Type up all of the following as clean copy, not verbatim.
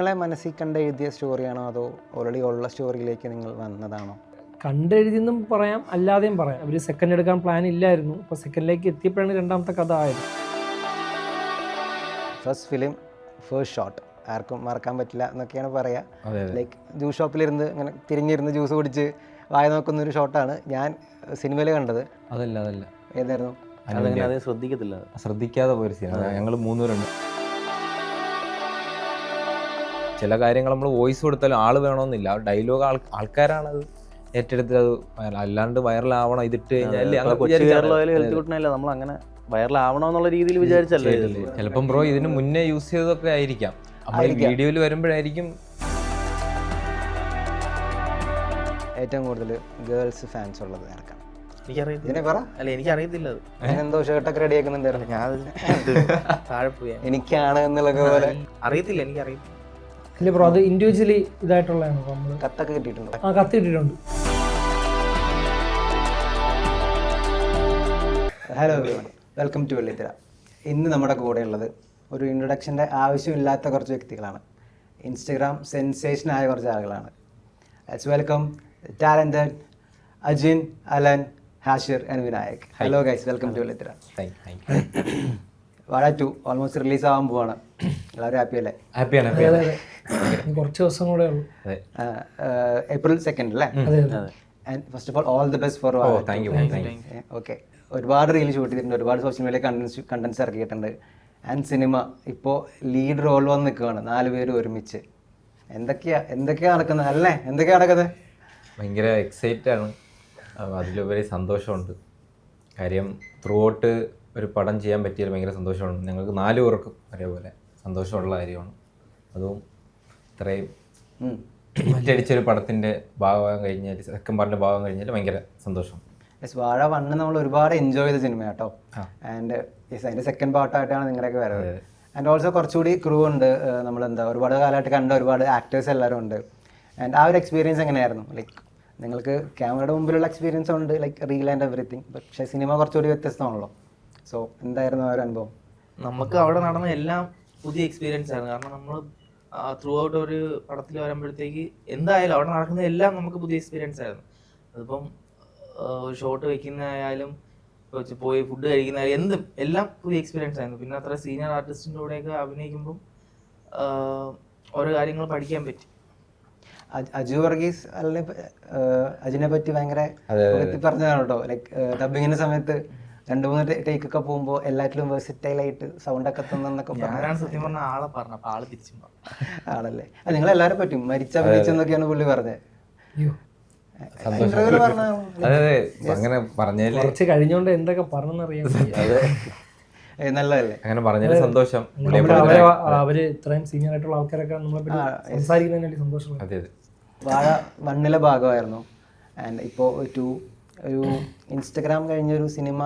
നിങ്ങളെ മനസ്സിൽ കണ്ട് എഴുതിയ സ്റ്റോറിയാണോ അതോ ഓൾറെഡി ഉള്ള സ്റ്റോറിയിലേക്ക് നിങ്ങൾ വന്നതാണോ? കണ്ടെഴുതിയെന്നും പറയാം, അല്ലാതെയും പറയാം. അവർ സെക്കൻഡ് എടുക്കാൻ പ്ലാൻ ഇല്ലായിരുന്നു. അപ്പോൾ സെക്കൻഡിലേക്ക് എത്തിയപ്പോഴാണ് രണ്ടാമത്തെ കഥ ആയത്. ഫസ്റ്റ് ഫിലിം ഫസ്റ്റ് ഷോട്ട് ആർക്കും മറക്കാൻ പറ്റില്ല എന്നൊക്കെയാണ് പറയുക. ലൈക്ക് ജ്യൂസ് ഷോപ്പിലിരുന്ന് ഇങ്ങനെ തിരിഞ്ഞിരുന്ന് ജ്യൂസ് കുടിച്ച് വായ നോക്കുന്നൊരു ഷോട്ടാണ് ഞാൻ സിനിമയിൽ കണ്ടത്. അതല്ല ഏതായിരുന്നു? ശ്രദ്ധിക്കാതെ പോയൊരു സീനാണ്. ഞങ്ങൾ മൂന്നുപേരുണ്ട്. ചില കാര്യങ്ങൾ നമ്മൾ വോയിസ് കൊടുത്താലും ആൾ വേണമെന്നില്ല. ഡയലോഗ് ആൾക്കാരാണത് ഏറ്റെടുത്ത് അത് അല്ലാണ്ട് വൈറലാവണം ഇതിട്ട് കഴിഞ്ഞാൽ നമ്മൾ അങ്ങനെ വൈറലാവണമെന്നുള്ള രീതിയിൽ വിചാരിച്ചല്ലേ. ചിലപ്പം ബ്രോ ഇതിന് മുന്നേ യൂസ് ചെയ്തതൊക്കെ ആയിരിക്കാം. വീഡിയോയിൽ വരുമ്പോഴായിരിക്കും ഏറ്റവും കൂടുതൽ ഗേൾസ് ഫാൻസ് ഉള്ളത് ആർക്കാണ്? എനിക്കറിയത്തില്ല. എന്തോ ഷർട്ടൊക്കെ റെഡി ആക്കുന്നുണ്ടായിരുന്നു. എനിക്കാണ് എന്നുള്ളത് പോലെ അറിയത്തില്ല. എനിക്കറിയാം. ഇല്ല ബ്രോ, അത് ഇൻഡിവിജ്വലി ഇതായിട്ടുള്ളതാണ്. നമ്മൾ കത്തൊക്കെ കിട്ടിയിട്ടുണ്ടോ? കത്ത് കിട്ടിയിട്ടുണ്ട്. Hello everyone, welcome to Vellithira. ഇന്ന് നമ്മുടെ കൂടെ ഉള്ളത് ഒരു ഇൻട്രൊഡക്ഷൻ്റെ ആവശ്യമില്ലാത്ത കുറച്ച് വ്യക്തികളാണ്. ഇൻസ്റ്റഗ്രാം സെൻസേഷനായ കുറച്ച് ആളുകളാണ്. Let's welcome talented Ajin, Alan, Hashir and Vinayak. Hello guys, welcome to Vellithira. Vaazha 2 almost release ആവാൻ പോവാണ്. എല്ലാവരും ഹാപ്പി അല്ലേ? ഹാപ്പിയാണ്. കുറച്ച് ദിവസം കൂടെ ഉള്ളൂ. April 2 അല്ലേ? And first of all the best for വാഴ. ഓക്കെ, ഒരുപാട് റീൽ ഷൂട്ട് ചെയ്തിട്ടുണ്ട്, ഒരുപാട് സോഷ്യൽ മീഡിയ കണ്ടൻസ് ഇറക്കിയിട്ടുണ്ട്. ആൻഡ് സിനിമ ഇപ്പോൾ ലീഡ് റോൾ വന്ന് നിൽക്കുകയാണ്, 4 പേര് ഒരുമിച്ച്. എന്തൊക്കെയാ നടക്കുന്നത് അല്ലേ? എന്തൊക്കെയാ നടക്കുന്നത്? ഭയങ്കര എക്സൈറ്റഡ് ആണ്. അതിലുപരി സന്തോഷമുണ്ട്. കാര്യം ത്രൂ ഔട്ട് ഒരു പടം ചെയ്യാൻ പറ്റിയാൽ ഭയങ്കര സന്തോഷമാണ്. ഞങ്ങൾക്ക് 4 പേർക്കും ഒരേപോലെ സന്തോഷമുള്ള കാര്യമാണ്. അതും ഇത്രയും മറ്റടിച്ചൊരു പടത്തിൻ്റെ ഭാഗമാകാൻ കഴിഞ്ഞാൽ, സെക്കൻഡ് പാർട്ടിൻ്റെ ഭാഗം കഴിഞ്ഞാൽ ഭയങ്കര സന്തോഷം. വാഴ 1 നമ്മൾ ഒരുപാട് എൻജോയ് ചെയ്ത സിനിമ കേട്ടോ. ആൻഡ് അതിൻ്റെ സെക്കൻഡ് പാർട്ടായിട്ടാണ് നിങ്ങളൊക്കെ വരവ്. ആൻഡ് ഓൾസോ കുറച്ചുകൂടി ക്രൂ ഉണ്ട്. നമ്മളെന്താ ഒരുപാട് കാലമായിട്ട് കണ്ട ഒരുപാട് ആക്ടേഴ്സ് എല്ലാവരും ഉണ്ട്. ആൻഡ് ആ ഒരു എക്സ്പീരിയൻസ് എങ്ങനെയായിരുന്നു? ലൈക്ക് നിങ്ങൾക്ക് ക്യാമറയുടെ മുമ്പിലുള്ള എക്സ്പീരിയൻസ് ഉണ്ട്, ലൈക്ക് റീൽ ആൻഡ് എവറിത്തിങ്. പക്ഷേ സിനിമ കുറച്ചുകൂടി വ്യത്യസ്തമാണല്ലോ. സോ എന്തായിരുന്നു ആ ഒരു അനുഭവം? നമുക്ക് അവിടെ നടന്ന എല്ലാം പുതിയ എക്സ്പീരിയൻസ് ആണ്. കാരണം നമ്മൾ ത്രൂ ഔട്ട് ഒരു പടത്തിൽ വരുമ്പോഴത്തേക്ക് എന്തായാലും അവിടെ നടക്കുന്ന എല്ലാം നമുക്ക് പുതിയ എക്സ്പീരിയൻസ് ആയിരുന്നു. അതിപ്പം ഒരു ഷോട്ട് വെക്കുന്നതായാലും പോയി ഫുഡ് കഴിക്കുന്നതായാലും എന്തും എല്ലാം പുതിയ എക്സ്പീരിയൻസ് ആയിരുന്നു. പിന്നെ അത്ര സീനിയർ ആർട്ടിസ്റ്റിൻ്റെ കൂടെയൊക്കെ അഭിനയിക്കുമ്പം ഓരോ കാര്യങ്ങൾ പഠിക്കാൻ പറ്റി. അജു വർഗീസ് അജിനെ പറ്റി ഭയങ്കര പറഞ്ഞതാണ് കേട്ടോ. ലൈക്ക് ഡബിങ്ങിന്റെ സമയത്ത് 2-3 ടേക്കൊക്കെ പോകുമ്പോൾ എല്ലാറ്റിലും വെർസിറ്റൈലായിട്ട് സൗണ്ടൊക്കെ തന്നൊക്കെ സത്യം പറഞ്ഞ ആളെ പറഞ്ഞു. അപ്പൊ ആള് തിരിച്ചു ആണല്ലേ? നിങ്ങൾ എല്ലാവരും പറ്റും മരിച്ചെന്നൊക്കെയാണ് പുള്ളി പറഞ്ഞത്. അങ്ങനെ പറഞ്ഞാല് കുറച്ച് കഴിഞ്ഞോണ്ട് എന്തൊക്കെ പറഞ്ഞറിയാം. നല്ലതല്ലേ അങ്ങനെ പറഞ്ഞാല് സന്തോഷം. അവര് ഇത്രയും സീനിയർ ആയിട്ടുള്ള ആൾക്കാരൊക്കെ നമ്മളെ പറ്റി സംസാരിക്കുന്നതിന് സന്തോഷം. വാഴ 1 ഭാഗമായിരുന്നു. ആൻഡ് ഇപ്പോൾ ഒരു ഇൻസ്റ്റഗ്രാം കഴിഞ്ഞൊരു ഒരു സിനിമ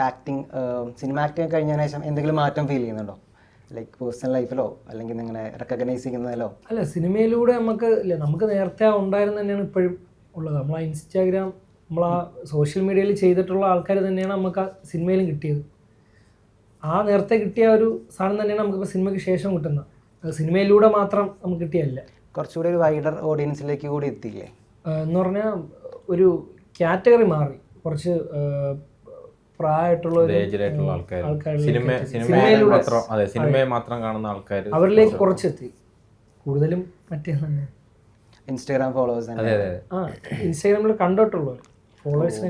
ആക്ടിങ് കഴിഞ്ഞതിന് ശേഷം എന്തെങ്കിലും മാറ്റം ഫീൽ ചെയ്യുന്നുണ്ടോ? ലൈക്ക് പേഴ്സണൽ ലൈഫിലോ അല്ലെങ്കിൽ നിങ്ങളെ റെക്കഗ്നൈസ് ചെയ്യുന്നതിലോ? അല്ല, സിനിമയിലൂടെ നമുക്ക് നേരത്തെ ഉണ്ടായിരുന്ന തന്നെയാണ് ഇപ്പോഴും ഉള്ളത്. നമ്മളാ ഇൻസ്റ്റാഗ്രാം, നമ്മളാ സോഷ്യൽ മീഡിയയിൽ ചെയ്തിട്ടുള്ള ആൾക്കാർ തന്നെയാണ് നമുക്ക് ആ സിനിമയിലും കിട്ടിയത്. ആ നേരത്തെ കിട്ടിയ ഒരു സാധനം തന്നെയാണ് നമുക്കിപ്പോൾ സിനിമയ്ക്ക് ശേഷം കിട്ടുന്നത്. സിനിമയിലൂടെ മാത്രം നമുക്ക് കിട്ടിയല്ല. കുറച്ചുകൂടി ഒരു വൈഡർ ഓഡിയൻസിലേക്ക് കൂടി എത്തിയില്ലേ എന്ന് പറഞ്ഞാൽ ഒരു കാറ്റഗറി മാറി. കുറച്ച് പ്രായമായിട്ടുള്ള സിനിമയെ മാത്രം കാണുന്ന ആൾക്കാർ അവരിലേക്ക് കുറച്ചെത്തി. കൂടുതലും മറ്റേ ഇൻസ്റ്റാഗ്രാം ഫോളോവേഴ്സ് ഇൻസ്റ്റാഗ്രാമിൽ കണ്ടിട്ടുള്ളൂ ഫോളോവേഴ്സിനെ.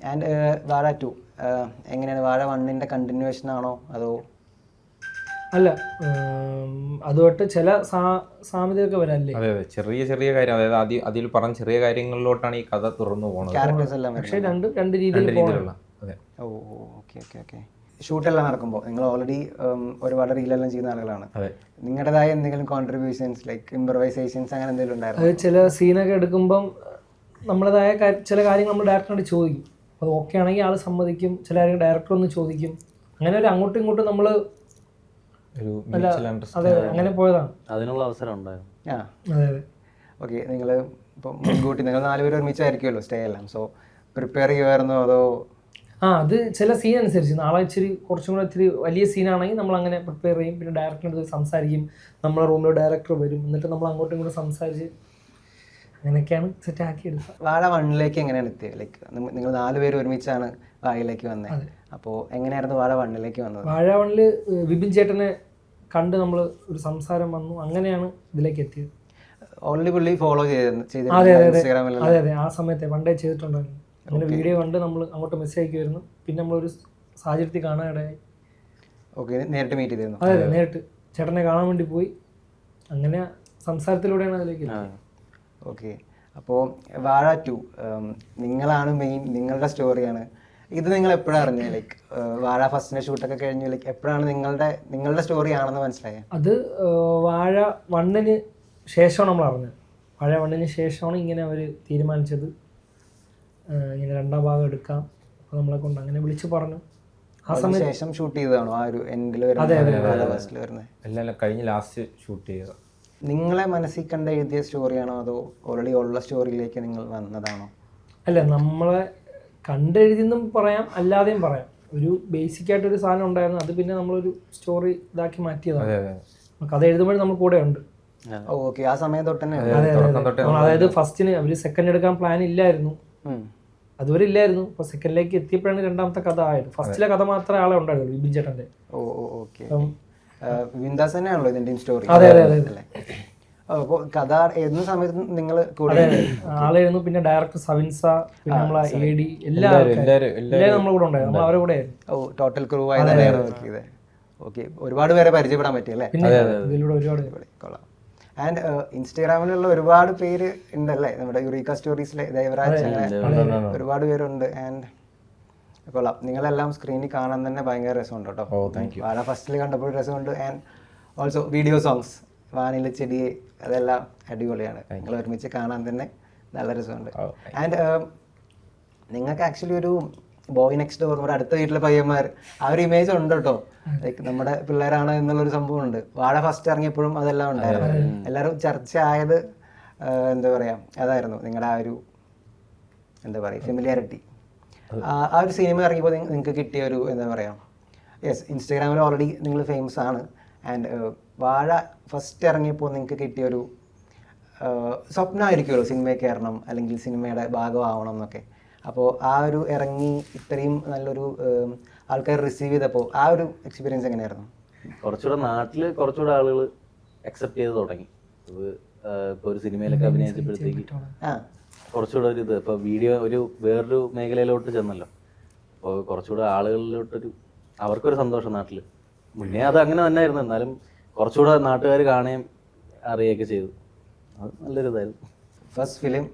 ആൻഡ് വാഴ 2 എങ്ങനെയാണ്? വാഴ 1ന്റെ കണ്ടിന്യൂവേഷൻ ആണോ അതോ? അല്ല, അതുമായിട്ട് ചില സാമ്യതയൊക്കെ വരാല്ലേ. അതെ, ചെറിയ കാര്യം. അതായത് അതിൽ പറഞ്ഞ ചെറിയ കാര്യങ്ങളിലോട്ടാണ് ഈ കഥ തുറന്നു പോകുന്നത്. ക്യാരക്ടേഴ്സ് എല്ലാം പക്ഷേ രണ്ട് രീതിയിലുള്ള. ഓക്കെ. ഷൂട്ടെല്ലാം നടക്കുമ്പോൾ നിങ്ങൾ ഓൾറെഡി ഒരുപാട് റീലെല്ലാം ചെയ്യുന്ന ആളുകളാണ്. നിങ്ങളുടേതായ എന്തെങ്കിലും കോൺട്രിബ്യൂഷൻസ് ലൈക്ക് ഇംപ്രവൈസേഷൻസ് അങ്ങനെ എന്തെങ്കിലും ഉണ്ടായിരുന്നു? അത് ചില സീനൊക്കെ എടുക്കുമ്പം നമ്മളേതായ ചില കാര്യങ്ങൾ നമ്മൾ ഡയറക്ടറിനോട് ചോദിക്കും. അത് ഓക്കെ ആണെങ്കിൽ ആൾ സമ്മതിക്കും. ചില കാര്യങ്ങൾ ഡയറക്ടർ ഒന്ന് ചോദിക്കും. അങ്ങനെ ഒരു അങ്ങോട്ടും ഇങ്ങോട്ടും നമ്മൾ അങ്ങനെ പോയതാണ്. അതിനുള്ള അവസരം ഉണ്ടായിരുന്നു. അതെ. ഓക്കെ, നിങ്ങൾ ഇപ്പം മുൻകൂട്ടി നിങ്ങൾ 4 പേര് ഒരുമിച്ചായിരിക്കുമല്ലോ സ്റ്റേ എല്ലാം. സോ പ്രിപ്പയർ ചെയ്യുമായിരുന്നോ അതോ? അത് ചില സീൻ അനുസരിച്ച് നാളെ കുറച്ചും കൂടെ ഇച്ചിരി വലിയ സീനാണെങ്കിൽ നമ്മൾ അങ്ങനെ പ്രിപ്പയർ ചെയ്യും. പിന്നെ ഡയറക്ടറിൻ്റെ അടുത്ത് സംസാരിക്കും. നമ്മളെ റൂമിൽ ഡയറക്ടർ വരും. എന്നിട്ട് നമ്മൾ അങ്ങോട്ടും ഇങ്ങോട്ടും സംസാരിച്ച് അങ്ങനെയൊക്കെയാണ് സെറ്റ് ആക്കി എടുക്കുക. വാഴ 1 എങ്ങനെയാണ് എത്തിയത്? ലൈക്ക് നിങ്ങൾ 4 പേര് ഒരുമിച്ചാണ് വാഴയിലേക്ക് വന്നത്. അപ്പോൾ എങ്ങനെയായിരുന്നു വാഴ 1 വന്നത്? വാഴ 1 വിപിൻ ചേട്ടനെ കണ്ട് നമ്മൾ ഒരു സംസാരം വന്നു. അങ്ങനെയാണ് ഇതിലേക്ക് എത്തിയത്. ഓൾറെഡി പുള്ളി ഫോളോ അതെ ഇൻസ്റ്റാഗ്രാമിൽ? അതെ ആ സമയത്തെ പണ്ടേ ചെയ്തിട്ടുണ്ടായിരുന്നു. അങ്ങനെ വീഡിയോ കണ്ട് നമ്മൾ അങ്ങോട്ട് മെസ്സേജ് അയക്കുമായിരുന്നു. പിന്നെ നമ്മളൊരു സാഹചര്യത്തിൽ കാണാനിടയായി. ഓക്കെ, നേരിട്ട് മീറ്റ് ചെയ്തിരുന്നു? അതെ നേരിട്ട് ചേട്ടനെ കാണാൻ വേണ്ടി പോയി. അങ്ങനെ സംസാരത്തിലൂടെയാണ് അതിലേക്ക് എത്തിയത്. ഓക്കെ, അപ്പോൾ വാഴ 2 നിങ്ങളാണ് മെയിൻ, നിങ്ങളുടെ സ്റ്റോറിയാണ്. ഇത് നിങ്ങൾ എപ്പോഴാണ് അറിഞ്ഞത്? ലൈക്ക് വാഴ ഫസ്റ്റിൻ്റെ ഷൂട്ടൊക്കെ കഴിഞ്ഞു, ലൈക്ക് എപ്പോഴാണ് നിങ്ങളുടെ സ്റ്റോറി ആണെന്ന് മനസ്സിലായത്? അത് വാഴ 1 ശേഷമാണ് നമ്മൾ അറിഞ്ഞത്. വാഴ 1 ശേഷമാണ് ഇങ്ങനെ അവർ തീരുമാനിച്ചത് ഇങ്ങനെ 2ാം ഭാഗം എടുക്കാം. അപ്പോൾ നമ്മളെ കൊണ്ട് അങ്ങനെ വിളിച്ച് പറഞ്ഞു. ആ സമയത്ത് ശേഷം ഷൂട്ട് ചെയ്തതാണോ ആ ഒരു എൻഡിൽ വരുന്നത്? എല്ലാം കഴിഞ്ഞ് ലാസ്റ്റ് ഷൂട്ട് ചെയ്തത്. നിങ്ങളെ മനസ്സിൽ കണ്ട് എഴുതിയ സ്റ്റോറിയാണോ അതോ ഓൾറെഡി ഉള്ള സ്റ്റോറിയിലേക്ക് നിങ്ങൾ വന്നതാണോ? അല്ല, നമ്മളെ കണ്ടെഴുതിയെന്നും പറയാം, അല്ലാതെയും പറയാം. ഒരു ബേസിക്കായിട്ടൊരു സാധനം ഉണ്ടായിരുന്നു. അത് പിന്നെ നമ്മളൊരു സ്റ്റോറി ഇതാക്കി മാറ്റിയതാണ്. കഥ എഴുതുമ്പോഴും നമ്മൾ കൂടെ ഉണ്ട്. ഓക്കെ, ആ സമയം തൊട്ട് തന്നെ. അതായത് ഫസ്റ്റിന് അവർ സെക്കൻഡ് എടുക്കാൻ പ്ലാൻ ഇല്ലായിരുന്നു, അതുവരെ ഇല്ലായിരുന്നു. അപ്പോൾ സെക്കൻഡിലേക്ക് എത്തിയപ്പോഴാണ് 2ാമത്തെ കഥ ആയത്. ഫസ്റ്റിലെ കഥ മാത്രമേ ആളെ ഉണ്ടായിരുന്നു, വിപിൻ ചേട്ടൻ്റെ. ഓക്കെ, വിന്ദാസ് തന്നെയാണല്ലോ ഇതിൻ്റെയും സ്റ്റോറി? അതെ അതെ അതെ. അപ്പോൾ കഥ എഴുതുന്ന സമയത്ത് നിങ്ങൾ കൂടെ ആളായിരുന്നു. പിന്നെ ഡയറക്ടർ സവിൻസ, പിന്നെ നമ്മളെ AD എല്ലാവരും നമ്മുടെ കൂടെ ഉണ്ടായിരുന്നു. നമ്മൾ അവരെ കൂടെ ആയിരുന്നു. ടോട്ടൽ ക്രൂ ആയി തന്നെയാണ് വർക്ക് ചെയ്തത്. ഓക്കെ, ഒരുപാട് പേരെ പരിചയപ്പെടാൻ പറ്റിയല്ലേ? പിന്നെ ഇതിലൂടെ ഒരുപാട് കൊള്ളാം. ആൻഡ് ഇൻസ്റ്റാഗ്രാമിലുള്ള ഒരുപാട് പേര് ഉണ്ടല്ലേ നമ്മുടെ യുറീക്ക സ്റ്റോറീസിലെ ദേവരാജ്, അങ്ങനെ ഒരുപാട് പേരുണ്ട്. ആൻഡ് കൊള്ളാം, നിങ്ങളെല്ലാം സ്ക്രീനിൽ കാണാൻ തന്നെ ഭയങ്കര രസമുണ്ട് കേട്ടോ. വാഴ ഫസ്റ്റിൽ കണ്ടപ്പോൾ രസമുണ്ട്. And also video songs vanilla ചെടിയെ, അതെല്ലാം അടിപൊളിയാണ്. നിങ്ങൾ ഒരുമിച്ച് കാണാൻ തന്നെ നല്ല രസമുണ്ട്. ആൻഡ് നിങ്ങൾക്ക് ആക്ച്വലി ഒരു ബോയ് നെക്സ്റ്റ് ഡോർ, നമ്മുടെ അടുത്ത വീട്ടിലെ പയ്യന്മാർ, ആ ഒരു ഇമേജ് ഉണ്ട് കേട്ടോ. ലൈക്ക് നമ്മുടെ പിള്ളേരാണ് എന്നുള്ളൊരു സംഭവം ഉണ്ട്. വാഴ ഫസ്റ്റ് ഇറങ്ങിയപ്പോഴും അതെല്ലാം ഉണ്ടായിരുന്നു. എല്ലാവരും ചർച്ച ആയത് എന്താ പറയുക, അതായിരുന്നു നിങ്ങളുടെ ആ ഒരു എന്താ പറയുക ഫെമിലിയാരിറ്റി. ആ ഒരു സിനിമ ഇറങ്ങിയപ്പോൾ നിങ്ങൾക്ക് കിട്ടിയ ഒരു എന്താ പറയുക, യെസ്, ഇൻസ്റ്റാഗ്രാമിൽ ഓൾറെഡി നിങ്ങൾ ഫേമസ് ആണ്. ആൻഡ് വാഴ ഫസ്റ്റ് ഇറങ്ങിയപ്പോൾ നിങ്ങൾക്ക് കിട്ടിയൊരു സ്വപ്നമായിരിക്കുമല്ലോ സിനിമയിൽ കയറണം അല്ലെങ്കിൽ സിനിമയുടെ ഭാഗമാവണം എന്നൊക്കെ. അപ്പോൾ ആ ഒരു ഇറങ്ങി ഇത്രയും നല്ലൊരു ആൾക്കാർ റിസീവ് ചെയ്തപ്പോൾ ആ ഒരു എക്സ്പീരിയൻസ് എങ്ങനെയായിരുന്നു? കുറച്ചുകൂടെ നാട്ടിൽ കുറച്ചുകൂടെ ആളുകൾ അക്സെപ്റ്റ് ചെയ്ത് തുടങ്ങി. ഇപ്പോൾ ഒരു സിനിമയിലൊക്കെ അഭിനയിച്ചപ്പോഴത്തേക്ക് കുറച്ചുകൂടെ ഒരു ഇത്, ഇപ്പോൾ വീഡിയോ ഒരു വേറൊരു മേഖലയിലോട്ട് ചെന്നല്ലോ. അപ്പോൾ കുറച്ചുകൂടെ ആളുകളിലോട്ടൊരു അവർക്കൊരു സന്തോഷം നാട്ടിൽ. മുന്നേ അത് അങ്ങനെ തന്നെ ആയിരുന്നു, എന്നാലും കുറച്ചുകൂടെ നാട്ടുകാർ കാണുകയും അറിയുകയൊക്കെ ചെയ്തു. അത് നല്ലൊരു ഇതായിരുന്നു. ഫസ്റ്റ് ഫിലിം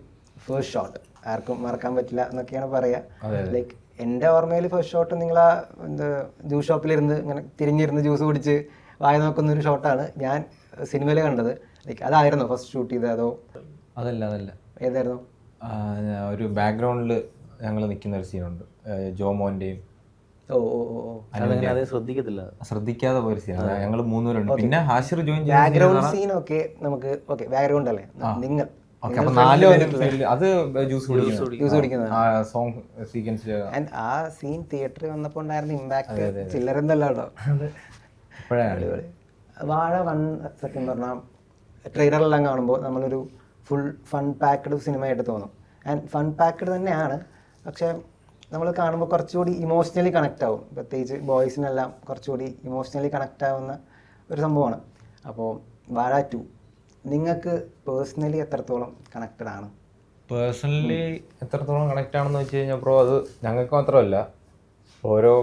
ഫസ്റ്റ് ഷോട്ട് ആർക്കും മറക്കാൻ പറ്റില്ല എന്നൊക്കെയാണ് പറയുക. ലൈക്ക് എൻ്റെ ഓർമ്മയിൽ ഫസ്റ്റ് ഷോട്ട് നിങ്ങൾ ആ എന്താ ജ്യൂസ് ഷോപ്പിലിരുന്ന് ഇങ്ങനെ തിരിഞ്ഞിരുന്ന് ജ്യൂസ് കുടിച്ച് വായ നോക്കുന്ന ഒരു ഷോട്ടാണ് ഞാൻ സിനിമയിൽ കണ്ടത്. ലൈക്ക് അതായിരുന്നു ഫസ്റ്റ് ഷൂട്ട് ചെയ്തത് അതോ? അതല്ല ഏതായിരുന്നു? ഒരു ബാക്ക്ഗ്രൗണ്ടിൽ ഞങ്ങൾ നിൽക്കുന്ന ഒരു സീനുണ്ട്, ജോമോൻ്റെയും. ശ്രദ്ധിക്കാതെ പോയ സീനാണ്. ഞങ്ങൾ 3 പേരുണ്ട്, പിന്നെ ഹാഷിർ ജോയിൻ ചെയ്ത ബാക്ക്ഗ്രൗണ്ട് സീൻ. ഓക്കെ, നമുക്ക് ഓക്കെ ബാക്ക്ഗ്രൗണ്ട് അല്ലേ നിങ്ങൾ അത് ജ്യൂസ് കുടിക്കുന്നത് സോങ് സീക്വൻസ്. ആൻഡ് ആ സീൻ തിയേറ്ററിൽ വന്നപ്പോൾ ഉണ്ടായിരുന്ന ഇമ്പാക്ട് ചില്ലറന്നല്ല കേട്ടോ. വാഴ 1 സത്യം പറഞ്ഞാൽ ട്രെയിലറെല്ലാം കാണുമ്പോൾ നമ്മളൊരു ഫുൾ ഫൺ പാക്ഡ് സിനിമയായിട്ട് തോന്നും. ആൻഡ് ഫൺ പാക്ഡ് തന്നെയാണ്, പക്ഷേ നമ്മൾ കാണുമ്പോൾ കുറച്ചുകൂടി ഇമോഷണലി കണക്റ്റ് ആവും. പ്രത്യേകിച്ച് ബോയ്സിനെല്ലാം കുറച്ചുകൂടി ഇമോഷണലി കണക്റ്റ് ആവുന്ന ഒരു സംഭവമാണ്. അപ്പോൾ വാഴ 2 നിങ്ങൾക്ക് പേഴ്സണലി എത്രത്തോളം കണക്റ്റഡ് ആണ്? പേഴ്സണലി എത്രത്തോളം കണക്റ്റ് ആണെന്ന് വെച്ച് കഴിഞ്ഞാൽ ബ്രോ, അത് ഞങ്ങൾക്ക് മാത്രമല്ല ഓരോ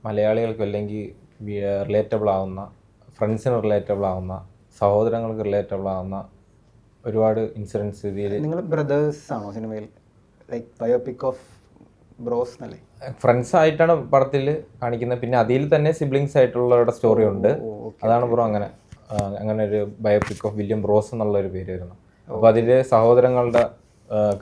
മലയാളികൾക്കും അല്ലെങ്കിൽ റിലേറ്റബിൾ ആവുന്ന, ഫ്രണ്ട്സിന് റിലേറ്റബിൾ ആവുന്ന, സഹോദരങ്ങൾക്ക് റിലേറ്റബിൾ ആവുന്ന ഒരുപാട് ഇൻസിഡൻസ് ഇതിൽ. നിങ്ങൾ ബ്രദേഴ്സ് ആണോ സിനിമയിൽ? ലൈക്ക് ബയോപിക് ഓഫ് ബ്രോസ് എന്നല്ലേ? ഫ്രണ്ട്സ് ആയിട്ടാണ് പടത്തിൽ കാണിക്കുന്നത്. പിന്നെ അതിൽ തന്നെ സിബ്ലിങ്സ് ആയിട്ടുള്ളവരുടെ സ്റ്റോറി ഉണ്ട്. അതാണ് ബ്രോ അങ്ങനെ ഒരു ബയോപിക് ഓഫ് വില്യം ബ്രോസ് എന്നുള്ള ഒരു പേര് വരുന്നു. അപ്പോൾ അതിൽ സഹോദരങ്ങളുടെ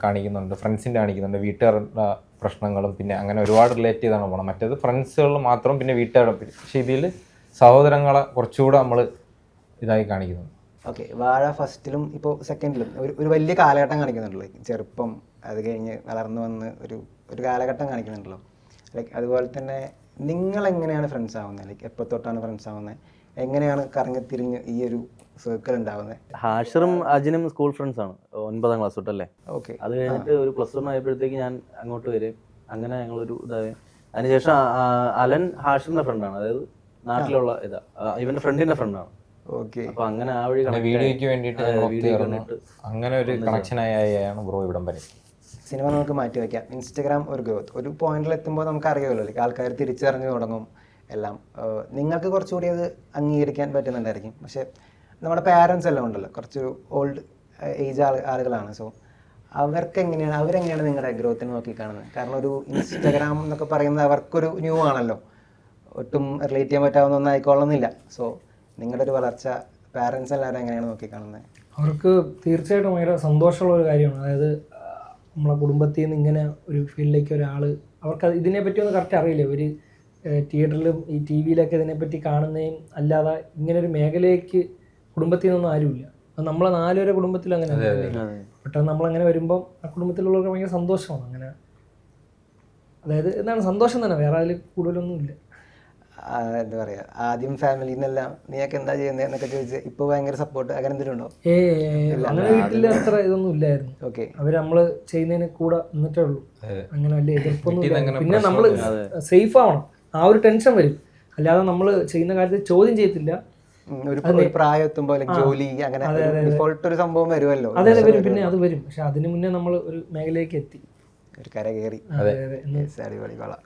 കാണിക്കുന്നുണ്ട്, ഫ്രണ്ട്സിൻ്റെ കാണിക്കുന്നുണ്ട്, വീട്ടുകാരുടെ പ്രശ്നങ്ങളും പിന്നെ അങ്ങനെ ഒരുപാട് റിലേറ്റ് ചെയ്താണ് പോകണം. മറ്റേത് ഫ്രണ്ട്സുകൾ മാത്രം പിന്നെ വീട്ടുകാരുടെ. പക്ഷേ ഇതിൽ സഹോദരങ്ങളെ കുറച്ചുകൂടെ നമ്മൾ ഇതായി കാണിക്കുന്നുണ്ട്. ഓക്കെ, വാഴ ഫസ്റ്റിലും ഇപ്പോൾ സെക്കൻഡിലും ഒരു വലിയ കാലഘട്ടം കാണിക്കുന്നുണ്ടല്ലോ. ചെറുപ്പം, അത് കഴിഞ്ഞ് വളർന്നു വന്ന് ഒരു കാലഘട്ടം കാണിക്കുന്നുണ്ടല്ലോ. ലൈക്ക് അതുപോലെ തന്നെ നിങ്ങൾ എങ്ങനെയാണ് ഫ്രണ്ട്സ് ആവുന്നത്? ലൈക്ക് എപ്പോൾ തൊട്ടാണ് ഫ്രണ്ട്സ് ആവുന്നത്? എങ്ങനെയാണ് കറങ്ങിത്തിരിഞ്ഞ് ഈ ഒരു സർക്കിൾ ഉണ്ടാവുന്നത്? ഹാഷിറും അജിനും സ്കൂൾ ഫ്രണ്ട്സ് ആണ് 9ാം ക്ലാസ് തൊട്ടല്ലേ. ഓക്കെ. അത് കഴിഞ്ഞിട്ട് ഒരു +1 ആയപ്പോഴത്തേക്ക് ഞാൻ അങ്ങോട്ട് വരും, അങ്ങനെ ഞങ്ങളൊരു ഇതായി. അതിനുശേഷം അലൻ ഹാഷിറിന്റെ ഫ്രണ്ടാണ്, അതായത് നാട്ടിലുള്ള ഇവന്റെ ഫ്രണ്ടിന്റെ ഫ്രണ്ടാണ്. ഓക്കെ. അപ്പൊ അങ്ങനെ ആ വഴി വീഡിയോയ്ക്ക് വേണ്ടിയിട്ട് അങ്ങനെ ഒരു കണക്ഷൻ ആയാണ് ബ്രോ ഇവിടം വരെ. സിനിമ നമുക്ക് മാറ്റി വയ്ക്കാം, ഇൻസ്റ്റഗ്രാം ഒരു ഗ്രോത്ത് ഒരു പോയിന്റിൽ എത്തുമ്പോൾ നമുക്ക് അറിയാമല്ലോ, ലൈക്ക് ആൾക്കാർ തിരിച്ചറിഞ്ഞു തുടങ്ങും എല്ലാം. നിങ്ങൾക്ക് കുറച്ചുകൂടി അത് അംഗീകരിക്കാൻ പറ്റുന്നുണ്ടായിരിക്കും. പക്ഷേ നമ്മുടെ പാരൻസ് എല്ലാം ഉണ്ടല്ലോ, കുറച്ചൊരു ഓൾഡ് ഏജ് ആളുകളാണ്. സോ അവരെങ്ങനെയാണ് നിങ്ങളുടെ ഗ്രോത്തിനെ നോക്കി കാണുന്നത്? കാരണം ഒരു ഇൻസ്റ്റഗ്രാം എന്നൊക്കെ പറയുന്നത് അവർക്കൊരു ന്യൂ ആണല്ലോ, ഒട്ടും റിലേറ്റ് ചെയ്യാൻ പറ്റാവുന്ന ഒന്നും ആയിക്കൊള്ളുന്നില്ല. സോ നിങ്ങളുടെ ഒരു വളർച്ച പാരൻസ് എല്ലാവരും എങ്ങനെയാണ് നോക്കി കാണുന്നത്? അവർക്ക് തീർച്ചയായിട്ടും ഭയങ്കര സന്തോഷമുള്ള ഒരു കാര്യമാണ്. അതായത് നമ്മളെ കുടുംബത്തിൽ നിന്ന് ഇങ്ങനെ ഒരു ഫീൽഡിലേക്ക് ഒരാൾ, അവർക്ക് ഇതിനെപ്പറ്റി ഒന്നും കറക്റ്റ് അറിയില്ല. ഒരു തിയേറ്ററിലും ഈ ടി വിയിലൊക്കെ ഇതിനെപ്പറ്റി കാണുന്നതും അല്ലാതെ ഇങ്ങനെ ഒരു മേഖലയ്ക്ക് കുടുംബത്തിൽ നിന്നൊന്നും ആരുമില്ല. അത് നമ്മളെ 4 പേരെ കുടുംബത്തിൽ അങ്ങനെ പെട്ടെന്ന് നമ്മളങ്ങനെ വരുമ്പം ആ കുടുംബത്തിലുള്ളവർക്ക് ഭയങ്കര സന്തോഷമാണ്. അങ്ങനെ അതായത് എന്താണ് സന്തോഷം തന്നെ, വേറെ അതിൽ കൂടുതലൊന്നുമില്ല. എന്താ പറയുക, ആദ്യം ഫാമിലിയിൽ നിന്നെല്ലാം നീയൊക്കെ എന്താ ചെയ്യുന്നത് എന്നൊക്കെ ചോദിച്ച് ഇപ്പോൾ ഭയങ്കര സപ്പോർട്ട് അങ്ങനെ എന്തെങ്കിലും ഉണ്ടോ? അങ്ങനെ വീട്ടിൽ അത്ര ഇതൊന്നും ഇല്ലായിരുന്നു. ഓക്കെ. അവർ നമ്മൾ ചെയ്യുന്നതിന് കൂടെ നിന്നിട്ടേ ഉള്ളൂ. അങ്ങനെ വലിയ എതിർപ്പൊന്നും ഇല്ല. പിന്നെ നമ്മൾ സേഫ് ആവണം, ആ ഒരു ടെൻഷൻ വരും. അല്ലാതെ നമ്മൾ ചെയ്യുന്ന കാര്യത്തിൽ ചോദ്യം ചെയ്യത്തില്ല. ഒരു പ്രായം എത്തുമ്പോൾ ജോലി അങ്ങനെ ഡിഫോൾട്ട് ഒരു സംഭവം വരുമല്ലോ. അതെ വരും, പിന്നെ അത് വരും. പക്ഷെ അതിന് മുന്നേ നമ്മൾ ഒരു മേഖലയിലേക്ക് എത്തി, ഒരു കര കയറി. അടിപൊളി കൊള്ളാം.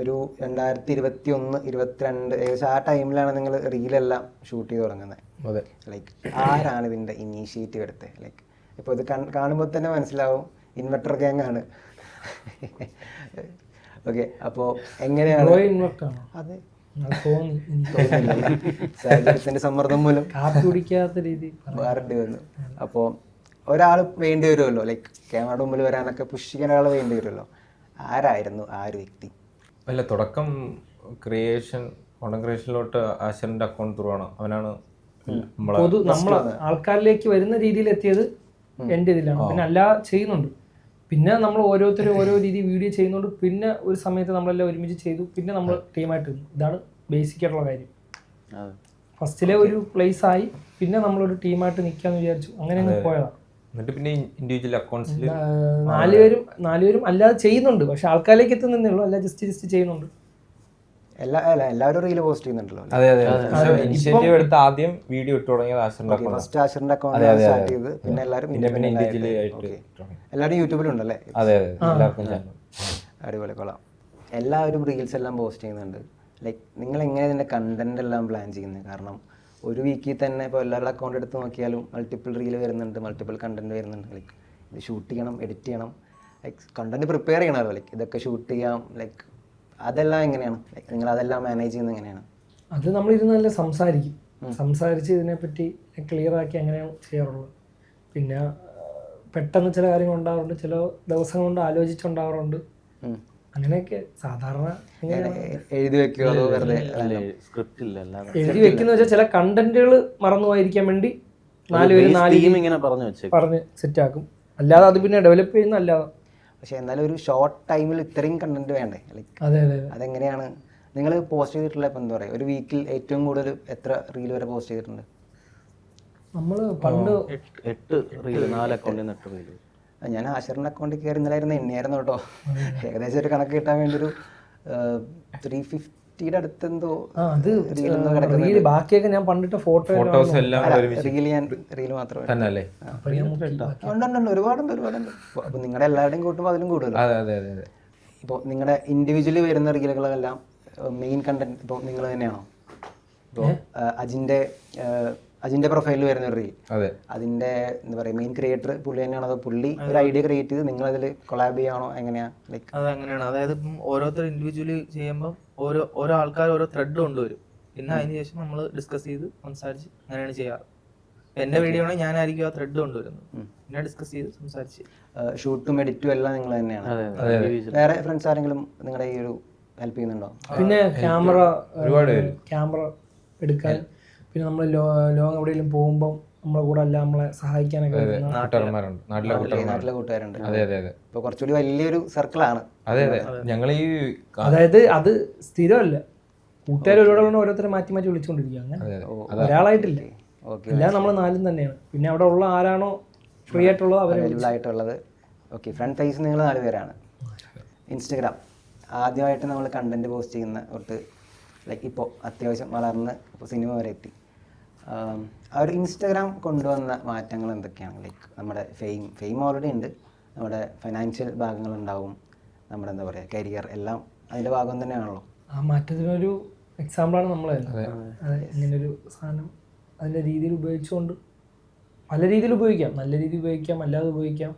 ഒരു 2021, 22 ഏകദേശം ആ ടൈമിലാണ് നിങ്ങൾ റീലെല്ലാം ഷൂട്ട് ചെയ്ത് തുടങ്ങുന്നത്. ലൈക്ക് ആരാണ് ഇതിൻ്റെ ഇനീഷ്യേറ്റീവ് എടുത്തത്? ലൈക്ക് ഇപ്പോൾ ഇത് കാണുമ്പോൾ തന്നെ മനസ്സിലാവും ഇൻവെർട്ടർ ഗ്യാങ് ആണ്. ഓക്കെ. അപ്പോൾ എങ്ങനെയാണ്? അതെ, സാഹചര്യത്തിൻ്റെ സമ്മർദ്ദം മൂലം കാപ്പി കുടിക്കാത്ത രീതി മാറേണ്ടി വന്നു. അപ്പോൾ ഒരാൾ വേണ്ടി വരുമല്ലോ, ലൈക്ക് ക്യാമറയുടെ മുമ്പിൽ വരാനൊക്കെ പുഷ് ചെയ്യാൻ ഒരാൾ വേണ്ടി വരുമല്ലോ. ആരായിരുന്നു ആ ഒരു വ്യക്തി? അല്ല, തുടക്കം കോണ്ടന്റ് ക്രിയേഷനിലോട്ട് ആശറിന്റെ അക്കൗണ്ട് ത്രൂ ആണ്. അവനാണ് നമ്മളെ ആൾക്കാരിലേക്ക് വരുന്ന രീതിയിൽ എത്തിയത് എൻ്റെ ഇതിലാണ്. പിന്നെ അല്ലാതെ ചെയ്യുന്നുണ്ട്. പിന്നെ നമ്മൾ ഓരോരുത്തരും ഓരോ രീതി വീഡിയോ ചെയ്യുന്നുണ്ട്. പിന്നെ ഒരു സമയത്ത് നമ്മളെല്ലാം ഒരുമിച്ച് ചെയ്തു. പിന്നെ നമ്മൾ ടീമായിട്ട് നിന്നു. ഇതാണ് ബേസിക് ആയിട്ടുള്ള കാര്യം. ഫസ്റ്റിലെ ഒരു പ്ലേസ് ആയി, പിന്നെ നമ്മളൊരു ടീമായിട്ട് നിൽക്കാന്ന് വിചാരിച്ചു. അങ്ങനെ പോയതാണ്. എന്നിട്ട് പിന്നെ ഇൻഡിവിജ്വൽ അക്കൗണ്ട്സിൽ 4 പേരും അല്ലാതെ ചെയ്യുന്നുണ്ട്. പക്ഷെ ആൾക്കാരിലേക്ക് എത്തുന്നേ ഉള്ളൂ, അല്ല ജസ്റ്റ് ചെയ്യുന്നുണ്ട്. എല്ലാവരും റീല് പോസ്റ്റ് ചെയ്യുന്നുണ്ടല്ലോ. അതെ. ഇനിഷ്യേറ്റീവ് എടുത്ത് ആദ്യം വീഡിയോ ഇട്ട് തുടങ്ങിയത് ആശറിന്റെ അക്കൗണ്ട്. ഫസ്റ്റ് ആശറിന്റെ അക്കൗണ്ട് സ്റ്റാർട്ട് ചെയ്ത് പിന്നെ എല്ലാവരും ഇൻഡിവിജ്വലി ആയിട്ട് എല്ലാവരും യൂട്യൂബിലുണ്ടല്ലേ? അതെ, എല്ലാവർക്കും ചാനൽ. അടിപൊളി, കൊള്ളാം. എല്ലാവരും റീൽസ് എല്ലാം പോസ്റ്റ് ചെയ്യുന്നുണ്ട്. ലൈക്ക് നിങ്ങൾ എങ്ങനെ ഇതിൻ്റെ കണ്ടന്റ് എല്ലാം പ്ലാൻ ചെയ്യുന്നത്? കാരണം ഒരു വീക്കിൽ തന്നെ ഇപ്പോൾ എല്ലാവരുടെ അക്കൗണ്ട് എടുത്ത് നോക്കിയാലും മൾട്ടിപ്പിൾ റീല് വരുന്നുണ്ട്, മൾട്ടിപ്പിൾ കണ്ടന്റ് വരുന്നുണ്ട്. ലൈക്ക് ഇത് ഷൂട്ട് ചെയ്യണം, എഡിറ്റ് ചെയ്യണം, ലൈക്ക് കണ്ടന്റ് പ്രിപ്പയർ ചെയ്യണമല്ലോ. ലൈക്ക് ഇതൊക്കെ ഷൂട്ട് ചെയ്യാം, ലൈക്ക് അതെല്ലാം എങ്ങനെയാണ്? ലൈക്ക് നിങ്ങൾ അതെല്ലാം മാനേജ് ചെയ്യുന്നത് എങ്ങനെയാണ്? അത് നമ്മളിരുന്നല്ല സംസാരിച്ച് ഇതിനെപ്പറ്റി ക്ലിയർ ആക്കി അങ്ങനെയാണ് ചെയ്യാറുള്ളത്. പിന്നെ പെട്ടെന്ന് ചില കാര്യങ്ങൾ ഉണ്ടാവാറുണ്ട്, ചില ദിവസം കൊണ്ട് ആലോചിച്ചുണ്ടാവാറുണ്ട്. അങ്ങനെയൊക്കെ സാധാരണ എഴുതി വെക്കുക, സ്ക്രിപ്റ്റ് ഇല്ല. എഴുതി വെക്കുന്ന വെച്ചാൽ ചില കണ്ടന്റുകൾ മറന്നുപോയിരിക്കാൻ വേണ്ടി 4 പേര് ഇങ്ങനെ പറഞ്ഞ് സെറ്റാക്കും. അല്ലാതെ അത് പിന്നെ ഡെവലപ്പ് ചെയ്യുന്ന അല്ലാതെ. പക്ഷെ എന്നാലും ഒരു ഷോർട്ട് ടൈമിൽ ഇത്രയും കണ്ടന്റ് വേണ്ടേ? ലൈക്ക് അതെങ്ങനെയാണ് നിങ്ങൾ പോസ്റ്റ് ചെയ്തിട്ടുള്ള? ഇപ്പം എന്താ പറയുക, ഒരു വീക്കിൽ ഏറ്റവും കൂടുതൽ എത്ര റീൽ വരെ പോസ്റ്റ് ചെയ്തിട്ടുണ്ട്? നമ്മൾ പണ്ട് 8 റീൽ, 4 അക്കൗണ്ടിൽ നിന്ന് 8 റീൽ. ഞാൻ ആശറിൻ്റെ അക്കൗണ്ടിൽ കയറി ഇന്നലായിരുന്നു എണ്ണയായിരുന്നു കേട്ടോ. ഏകദേശം ഒരു കണക്ക് കിട്ടാൻ വേണ്ടി ഒരു 350 അടുത്തെന്തോ ബാക്കിയൊക്കെ ഞാൻ പണ്ടിട്ട് ഫോട്ടോസ് എല്ലാം റീല് മാത്രമേ ഒരുപാടുണ്ട്. അപ്പൊ നിങ്ങളുടെ എല്ലാവരുടെയും കൂട്ടുമ്പോൾ അതിലും കൂടുതൽ. ഇപ്പോൾ നിങ്ങളുടെ ഇൻഡിവിജ്വലി വരുന്ന റീലുകളെല്ലാം മെയിൻ കണ്ടന്റ് ഇപ്പോൾ നിങ്ങൾ തന്നെയാണോ? ഇപ്പോൾ അജിന്റെ പ്രൊഫൈലിൽ വരുന്ന ഒരു റീൽ, അതിന്റെ എന്താ പറയുക, മെയിൻ ക്രിയേറ്റർ പുള്ളി തന്നെയാണോ? അതോ പുള്ളി ഒരു ഐഡിയ ക്രിയേറ്റ് ചെയ്ത് നിങ്ങൾ അതിൽ കൊളാബ് ചെയ്യാണോ? എങ്ങനെയാ? ലൈക്ക് അത് അങ്ങനെയാണ്. അതായത് ഇപ്പം ഓരോരുത്തർ ഇൻഡിവിജ്വലി ചെയ്യുമ്പോൾ ഓരോ ആൾക്കാർ ഓരോ ത്രെഡ് കൊണ്ടുവരും. പിന്നെ അതിന് ശേഷം നമ്മൾ ഡിസ്കസ് ചെയ്ത് സംസാരിച്ച് അങ്ങനെയാണ് ചെയ്യാറ്. എന്റെ വീഡിയോ ആണെങ്കിൽ ഞാനായിരിക്കും ആ ത്രെഡ് കൊണ്ടുവരുന്നത്, പിന്നെ ഡിസ്കസ് ചെയ്ത് സംസാരിച്ച്. ഷൂട്ടും എഡിറ്റും എല്ലാം നിങ്ങൾ തന്നെയാണ്? വേറെ ഫ്രണ്ട്സ് ആരെങ്കിലും നിങ്ങളുടെ ഈ ഒരു ഹെൽപ്പ് ചെയ്യുന്നുണ്ടോ? പിന്നെ ക്യാമറ എടുക്കാൻ, പിന്നെ നമ്മൾ ലോങ് എവിടെയെങ്കിലും പോകുമ്പം നമ്മളെ കൂടെ അല്ല നമ്മളെ സഹായിക്കാനൊക്കെ വരുന്ന കൂട്ടുകാരന്മാരുണ്ട്, നാട്ടിലെ കൂട്ടുകാരന്മാരുണ്ട്. നാട്ടിലെ കൂട്ടുകാരുണ്ട്. അതെ അതെ അതെ ഇപ്പൊ കുറച്ചുകൂടി വലിയൊരു സർക്കിളാണ്. അതെ അതെ. ഞങ്ങൾ ഈ അതായത് അത് സ്ഥിരമല്ല, കൂട്ടുകാർ ഒരുപാട് ഓരോരുത്തരെ മാറ്റി മാറ്റി വിളിച്ചുകൊണ്ടിരിക്കുക. അങ്ങനെ അതെ അതെ ഒരാളായിട്ടില്ല, ഓക്കെ, എല്ലാം നമ്മൾ 4 തന്നെയാണ്. പിന്നെ അവിടെ ഉള്ള ആരാണോ ഫ്രീ ആയിട്ടുള്ളത് അവരെ അവൈലബിൾ ആയിട്ടുള്ളത്. ഓക്കെ, ഫ്രണ്ട് ഫേസ് നിങ്ങൾ 4 പേരാണ്. ഇൻസ്റ്റഗ്രാം ആദ്യമായിട്ട് നമ്മൾ കണ്ടന്റ് പോസ്റ്റ് ചെയ്യുന്ന തൊട്ട് ലൈക്ക് ഇപ്പോൾ അത്യാവശ്യം വളർന്ന് ഇപ്പോൾ സിനിമ വരെ എത്തി. ആ ഒരു ഇൻസ്റ്റഗ്രാം കൊണ്ടുവന്ന മാറ്റങ്ങൾ എന്തൊക്കെയാണ്? ലൈക്ക് നമ്മുടെ ഫെയിം ഓൾറെഡി ഉണ്ട്, നമ്മുടെ ഫൈനാൻഷ്യൽ ഭാഗങ്ങളുണ്ടാവും, നമ്മുടെ എന്താ പറയുക കരിയർ എല്ലാം അതിൻ്റെ ഭാഗം തന്നെയാണല്ലോ. ആ മാറ്റത്തിനൊരു എക്സാമ്പിളാണ് നമ്മൾ തന്നെ. അതെ, ഇങ്ങനൊരു സാധനം അതിൻ്റെ രീതിയിൽ ഉപയോഗിച്ചുകൊണ്ട് പല രീതിയിൽ ഉപയോഗിക്കാം, നല്ല രീതിയിൽ ഉപയോഗിക്കാം, അല്ലാതെ ഉപയോഗിക്കാം.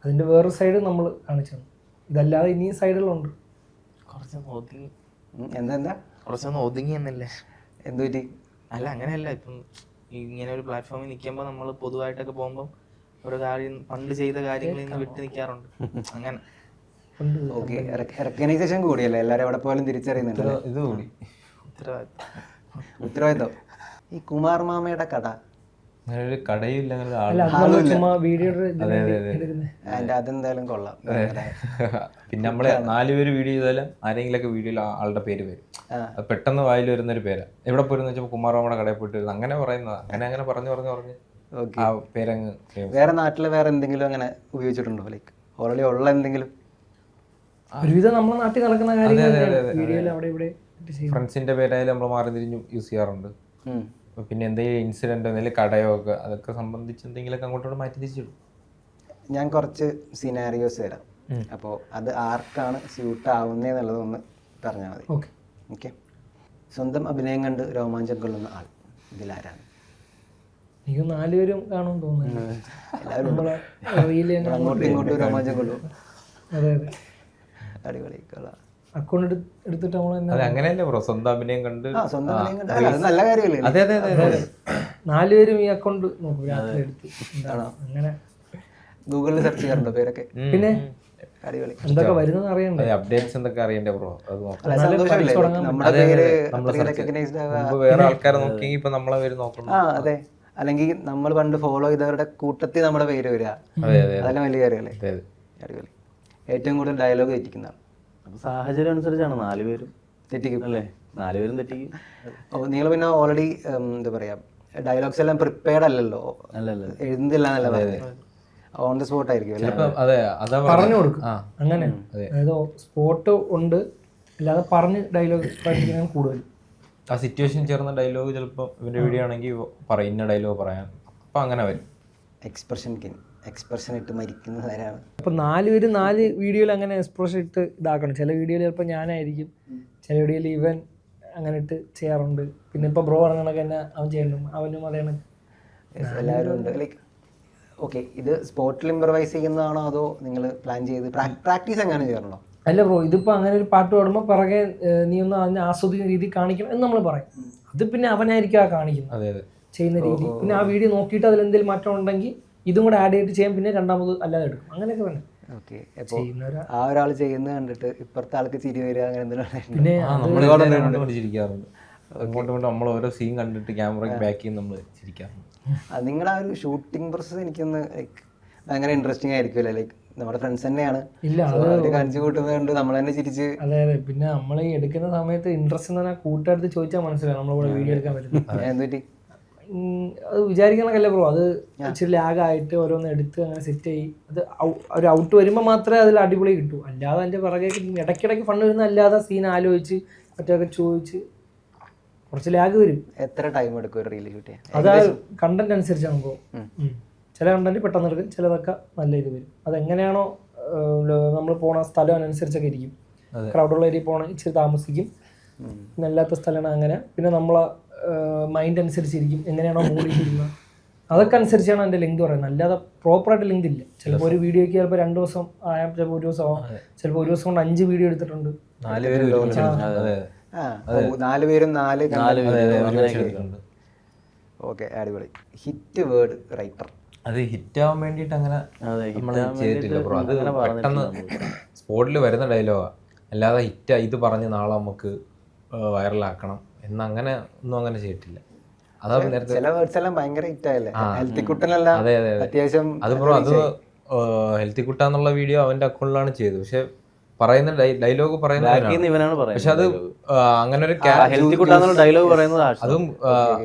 അതിൻ്റെ വേറൊരു സൈഡ് നമ്മൾ കാണിച്ചു തന്നു. ഇതല്ലാതെ ഇനിയും സൈഡുകളുണ്ട്. കുറച്ചൊന്ന് ഒതുങ്ങി, എന്താ കുറച്ചൊന്ന് ഒതുങ്ങി എന്നല്ലേ. എന്തു പറ്റി? അല്ല അങ്ങനെയല്ല, ഇപ്പം ഇങ്ങനെ ഒരു പ്ലാറ്റ്ഫോമിൽ നിൽക്കുമ്പോൾ നമ്മൾ പൊതുവായിട്ടൊക്കെ പോകുമ്പോൾ ഓരോ കാര്യം പണ്ട് ചെയ്ത കാര്യങ്ങളിൽ നിന്ന് വിട്ട് നിൽക്കാറുണ്ട്. അങ്ങനെ ഓക്കെ, റെക്കഗ്നൈസേഷൻ കൂടിയല്ലേ, എല്ലാവരും എവിടെ പോയാലും തിരിച്ചറിയുന്നുണ്ട്. ഇത് കൂടി ഉത്തരവാദിത്തം. ഈ കുമാർ മാമയുടെ കട അങ്ങനെ ഒരു കടയില്ല, അങ്ങനെ ഒരു അല്ല, ആൾ. അത് നമ്മൾ ചുമ്മാ വീഡിയോ ആൻഡ് അതെന്തായാലും കൊള്ളാം. പിന്നെ നമ്മള് 4 പേര് വീഡിയോ ചെയ്താലും ആരെങ്കിലൊക്കെ വീഡിയോയിൽ ആളുടെ പേര് വരും. അത് പെട്ടെന്ന് വായിൽ വരുന്നൊരു പേരാ. എവിടെ പോയിരുന്നു വെച്ചപ്പോൾ കുമാരമ്മയുടെ കടയിൽ പോയിട്ട് വരുന്നത് അങ്ങനെ പറയുന്നത്. അങ്ങനെ പറഞ്ഞു ആ പേരങ്ങ് famous. വേറെ നാട്ടിൽ വേറെ എന്തെങ്കിലും അങ്ങനെ ഉപയോഗിച്ചിട്ടുണ്ടോ? ലൈക്ക് ഓൾറെഡി ഉള്ള എന്തെങ്കിലും? ഒരുവിധം നമ്മുടെ നാട്ടിൽ നടക്കുന്ന കാര്യങ്ങൾ വീഡിയോയിൽ അവിടെ ഇവിടെ ചെയ്യും. ഫ്രണ്ട്സിന്റെ പേരായാലും നമ്മൾ മാറി തിരിഞ്ഞു യൂസ് ചെയ്യാറുണ്ട്. പിന്നെ എന്തെങ്കിലും ഇൻസിഡന്റ് എന്തെങ്കിലും കടയോ ഒക്കെ അതൊക്കെ സംബന്ധിച്ച് എന്തെങ്കിലുമൊക്കെ അങ്ങോട്ടോട്ട് മാറ്റി തിരിച്ചിടും. ഞാൻ കുറച്ച് സിനാരിയോസ് തരാം, അപ്പോൾ അത് ആർക്കാണ് സ്യൂട്ട് ആവുന്നതെന്നുള്ളതൊന്ന് പറഞ്ഞാൽ മതി. Okay okay. സ്വന്തം അഭിനയം കണ്ട് രോമാഞ്ചം കൊള്ളുന്ന ആൾ ഇതിലാരാണ്? എനിക്ക് 4 പേരും കാണുമെന്ന് തോന്നുന്നു. എല്ലാവരും നമ്മളെ റീല് തന്നെ അങ്ങോട്ടും ഇങ്ങോട്ടും രോമാഞ്ചം കൊള്ളും. അതെ അതെ, അടിപൊളി കൊള്ളാം. അക്കൗണ്ട് എടുത്തിട്ട് നമ്മൾ തന്നെ അത് അങ്ങനെയല്ലേ ബ്രോ, സ്വന്തം അഭിനയം കണ്ട്. സ്വന്തം അഭിനയം കണ്ട് അല്ല, അത് നല്ല കാര്യമല്ലേ? അതെ അതെ അതെ 4 പേരും ഈ അക്കൗണ്ട് നോക്കും രാത്രി എടുത്ത്. എന്താണ് അങ്ങനെ ഗൂഗിളിൽ സെർച്ച് ചെയ്യാറുണ്ടോ പേരൊക്കെ? പിന്നെ അടിപൊളി. എന്തൊക്കെ വരുന്നത് അറിയണ്ടേ. അപ്ഡേറ്റ്സ് എന്തൊക്കെ അറിയണ്ടേ ബ്രോ, അത് നോക്കാം. അല്ല, സന്തോഷമല്ലേ നമ്മുടെ പേര് റെക്കഗ്നൈസ്ഡ് ആവുക. മുമ്പ് വേറെ ആൾക്കാരെ നോക്കിയെങ്കിൽ ഇപ്പൊ നമ്മളെ പേര് നോക്കണം. അതെ, അല്ലെങ്കിൽ നമ്മൾ പണ്ട് ഫോളോ ചെയ്തവരുടെ കൂട്ടത്തിൽ നമ്മുടെ പേര് വരിക, അതെ അതെ അതെല്ലാം വലിയ കാര്യമല്ലേ? അതെ അതെ. അടിപൊളി. ഏറ്റവും കൂടുതൽ ഡയലോഗ് തെറ്റിക്കുന്ന ആൾ? അപ്പൊ സാഹചര്യം അനുസരിച്ചാണ് 4 പേരും തെറ്റിക്കും അല്ലേ? 4 പേരും തെറ്റിക്കും. നിങ്ങൾ പിന്നെ ഓൾറെഡി എന്താ പറയാ ഡയലോഗ്സ് എല്ലാം പ്രിപ്പയർഡ് അല്ലല്ലോ, അല്ലല്ല, എഴുതുന്നില്ല എന്നല്ല പറയുന്നത്, ഓൺ ദ സ്പോട്ട് ആയിരിക്കും അല്ലേ? ചിലപ്പോ അതെ അതാ പറഞ്ഞു കൊടുക്കും അങ്ങനെ. അതായത് സ്പോട്ട് ഉണ്ട്, അല്ലാതെ പറഞ്ഞ് ഡയലോഗ് പഠിക്കുന്നതാണ് കൂടുതൽ. ആ സിറ്റുവേഷൻ ചേർന്ന ഡയലോഗ് ചിലപ്പോൾ ഇവന്റെ വീഡിയോ ആണെങ്കിൽ പറയും ഇന്ന ഡയലോഗ് പറയാൻ, അപ്പൊ അങ്ങനെ വരും. എക്സ്പ്രഷൻ ഇട്ട് മരിക്കുന്നവരാണ്. അപ്പം 4 പേരും 4 വീഡിയോയിൽ അങ്ങനെ എക്സ്പ്രഷൻ ഇട്ട് ഇതാക്കണം. ചില വീഡിയോയിൽ ചിലപ്പോൾ ഞാനായിരിക്കും, ചില വീഡിയോയിൽ ഇവൻ അങ്ങനെ ഇട്ട് ചെയ്യാറുണ്ട്. പിന്നെ ഇപ്പോൾ ബ്രോ പറഞ്ഞ കണക്ക് തന്നെ അവൻ ചെയ്യണം, അവനും അതേണ്. എല്ലാവരും ഉണ്ട്. ലൈക്ക് ഓക്കെ, ഇത് സ്പോട്ടിൽ ഇംപ്രവൈസ് ചെയ്യുന്നതാണോ അതോ നിങ്ങൾ പ്ലാൻ ചെയ്ത് പ്രാക്ടീസ് എങ്ങനെ ചെയ്യാറുണ്ടോ? അല്ല ബ്രോ, ഇതിപ്പോൾ അങ്ങനെ ഒരു പാട്ട് പാടുമ്പോൾ പിറകെ നീ ഒന്ന് അതിനെ ആസ്വദിക്കുന്ന രീതി കാണിക്കണം എന്ന് നമ്മൾ പറയും. അത് പിന്നെ അവനായിരിക്കും ആ കാണിക്കുന്നത്, അതെ അതെ ചെയ്യുന്ന രീതി. പിന്നെ ആ വീഡിയോ നോക്കിയിട്ട് അതിലെന്തെങ്കിലും മാറ്റം ഉണ്ടെങ്കിൽ ഇതും കൂടെ ആഡ് ചെയ്തിട്ട് ചെയ്യാൻ, പിന്നെ രണ്ടാമത് അല്ലാതെ എടുക്കും. അങ്ങനെയൊക്കെ വേണം. ഓക്കെ, അപ്പോൾ ആ ഒരാൾ ചെയ്യുന്നത് കണ്ടിട്ട് ഇപ്പുറത്തെ ആൾക്ക് ചിരി വരിക അങ്ങനെ എന്തെങ്കിലും? പിന്നെ നമ്മൾ ചിരിക്കാറുണ്ട്. അങ്ങോട്ടും ഇങ്ങോട്ടും നമ്മൾ ഓരോ സീൻ കണ്ടിട്ട് ക്യാമറയ്ക്ക് ബാക്ക് ചെയ്ത് നമ്മൾ ചിരിക്കാറുണ്ട്. നിങ്ങളുടെ ആ ഒരു ഷൂട്ടിംഗ് പ്രോസസ്സ് എനിക്കൊന്ന് ലൈക്ക് ഭയങ്കര ഇൻട്രസ്റ്റിംഗ് ആയിരിക്കുമല്ലേ? ലൈക്ക് നമ്മുടെ ഫ്രണ്ട്സ് തന്നെയാണ്, ഇല്ല അത് കാണിച്ചു കൂട്ടുന്നതുകൊണ്ട് നമ്മൾ തന്നെ ചിരിച്ച്. അതെ അതെ. പിന്നെ നമ്മൾ ഈ എടുക്കുന്ന സമയത്ത് ഇൻട്രസ്റ്റ് എന്ന് പറഞ്ഞാൽ കൂട്ടുകാരത്ത് ചോദിച്ചാൽ മനസ്സിലാവും നമ്മളിവിടെ വീഡിയോ എടുക്കാൻ പറ്റുന്നത്. എന്തുപറ്റി? അത് വിചാരിക്കണക്കല്ലേ ബ്രോ, അത് ഇച്ചിരി ലാഗായിട്ട് ഓരോന്ന് എടുത്ത് അങ്ങനെ സെറ്റ് ചെയ്യും. അത് ഒരു ഔട്ട് വരുമ്പോൾ മാത്രമേ അതിൽ അടിപൊളി കിട്ടൂ. അല്ലാതെ അതിൻ്റെ പിറകെ ഇടയ്ക്കിടയ്ക്ക് ഫണ്ട് വരുന്ന അല്ലാതെ സീൻ ആലോചിച്ച് മറ്റൊക്കെ ചോദിച്ച് കുറച്ച് ലാഗ് വരും. എത്ര ടൈം എടുക്കും ഒരു റീൽ ഷൂട്ട് ചെയ്യാൻ? അത് കണ്ടന്റ് അനുസരിച്ചാണ് ബ്രോ. ചില കണ്ടന്റ് പെട്ടെന്ന് എടുക്കും, ചിലതൊക്കെ നല്ല ഇത് വരും. അതെങ്ങനെയാണോ നമ്മൾ പോണ സ്ഥലം അനുസരിച്ചൊക്കെ ഇരിക്കും. ക്രൗഡുള്ള ഏരിയ പോകണ ഇച്ചിരി താമസിക്കും, പിന്നെ അല്ലാത്ത സ്ഥലമാണ് അങ്ങനെ. പിന്നെ നമ്മളെ മൈൻഡ് അനുസരിച്ചിരിക്കും, എങ്ങനെയാണോ മൂടിയിരിക്കുന്നത് അതൊക്കെ അനുസരിച്ചാണ് എൻ്റെ ലെങ്ത് പറയുന്നത്. അല്ലാതെ പ്രോപ്പറായിട്ട് ലെങ്ത് ഇല്ല. ചിലപ്പോൾ ഒരു വീഡിയോയ്ക്ക് ചിലപ്പോൾ 2 ദിവസം ആയാൽ, ചിലപ്പോൾ 1 ദിവസം ആവാം, ചിലപ്പോൾ 1 ദിവസം കൊണ്ട് 5 വീഡിയോ എടുത്തിട്ടുണ്ട്. 4 പേര് നാല് പേരും നാല്. ഓക്കെ, അടിപൊളി. Hit word writer? അത് ഹിറ്റ് ആവാൻ വേണ്ടിയിട്ട് അങ്ങനെ നമ്മൾ ചെയ്തിട്ടില്ല ബ്രോ. അത് പെട്ടെന്ന് സ്പോട്ടിൽ വരുന്ന ഡയലോഗാ, അല്ലാതെ ഹിറ്റ് ഇത് പറഞ്ഞ് നാളെ നമുക്ക് വൈറലാക്കണം എന്നങ്ങനെ ഒന്നും അങ്ങനെ ചെയ്തിട്ടില്ല. അതാ നേരത്തെ ചില വേർഡ്സ് എല്ലാം ഭയങ്കര ഹിറ്റ് ആയല്ലേ, ഹെൽത്തി കുട്ടനെല്ലാം അതെ അതെ അതെ അത്യാവശ്യം അത് ബ്രോ അത് ഹെൽത്തി കുട്ട എന്നുള്ള വീഡിയോ അവന്റെ അക്കൗണ്ടിലാണ് ചെയ്തത്. പക്ഷെ പറയുന്ന ഡയലോഗ് പറയുന്നത് ഇവനാണ് പക്ഷെ അത് അങ്ങനെ ഒരു ഹെൽത്തി കുട്ടാന്നുള്ള ഡയലോഗ് പറയുന്നത് അതും